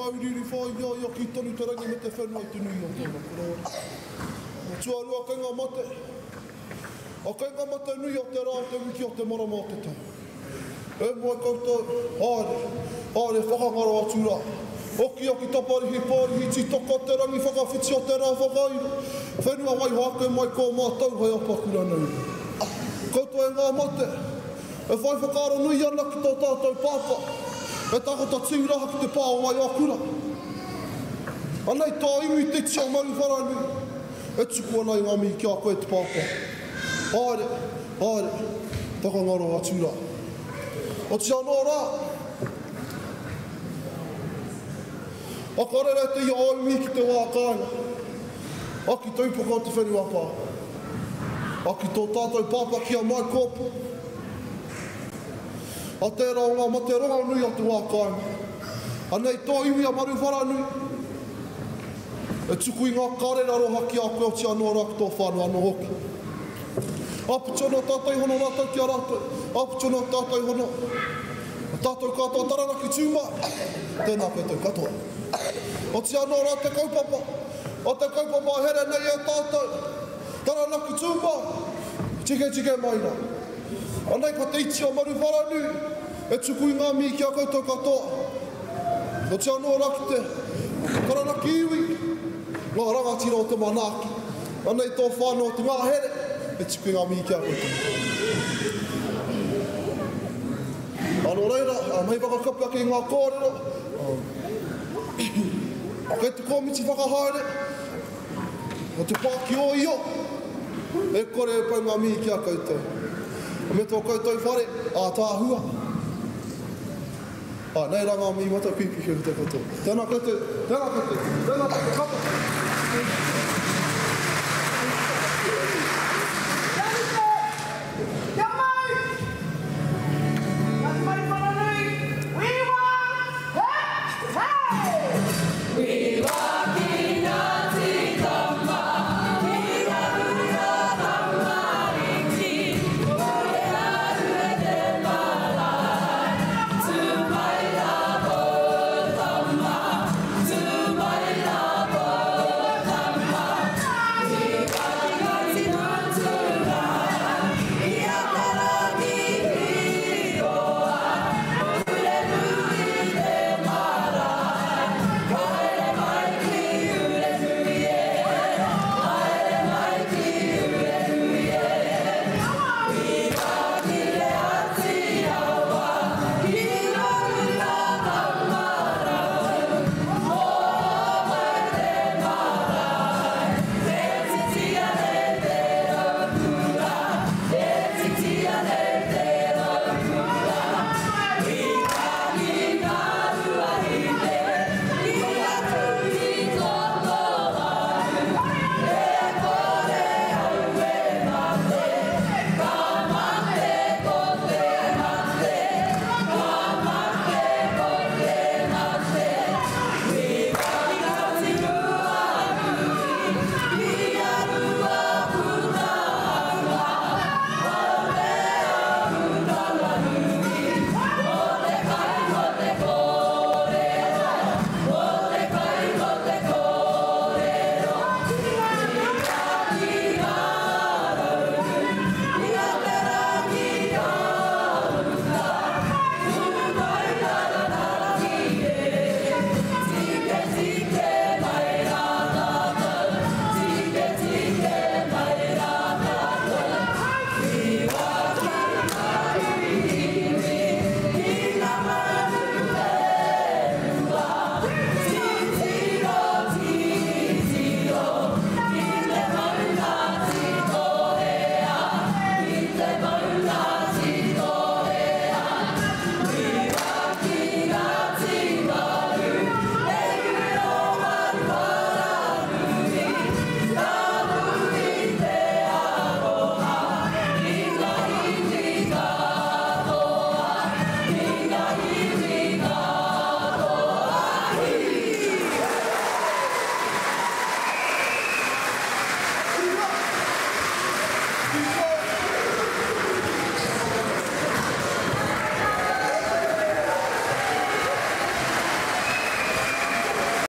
auriri whai ia ki tonu tarangi me te whenua i tunu i o tōna korora. Mo tuarua kainga mate. A kainga mate nui o te rā te wiki o te marama o te tau. E mua koutou, haere whakangaro atu rā. Oki taparihi pārihi ti toka te rangi whakawhiti o te rā whakairo. Whenua wai hake mai ko mātau hei apakura nau. Koutou e ngā mate. E whai whakaro nui ana ki tō tātou pāpa. E takota tīuraha ki te pāo mai akura. Anei tā iwi te tia maru wharanui. E tuku anai ngā mi ki a koe te pāpa. Haere, whakangaro atu rā. O tia anō rā. A karere te ia aumi ki te wā kāinga. A ki taupaka o te whenua pā. A ki tō tātou pāpa ki a mai kōpu. A tērā o ngā mate ronga nui o te wā kāinga. A nei tō iwi a maru wharanui. E tuku i ngā karera roha ki a koe o tia anō rā ki tō whānua anō hoki. Aputono tātai hono rātou ki a rātou. Aputono tātai hono. Tātou katoa tarana ki tūma. Tēnā koutou katoa. O tia anō rā te kaupapa. O te kaupapa here nei e tātou. Tarana ki tūma. Tige mai rā. Anei pa te iti o maru wharanui. E tuku i ngā mi ki a koutou katoa. O tia anō rā ki te. Tarana ki iwi. Ngā rangatira o te manaki. Anei tō whānau te ngā here. E tuku i ngā mi ki a koutou. Ano reira, mai whakakapia ki ngā kōrero. Kei te komiti whakahaere. O te pāki o io. E kore e pai ngā mihi ki a koutou. Me tō koutou whare, a tāhua. Nei rā ngā mihi mata pipi ki te koutou. Tēnā koutou, kapa.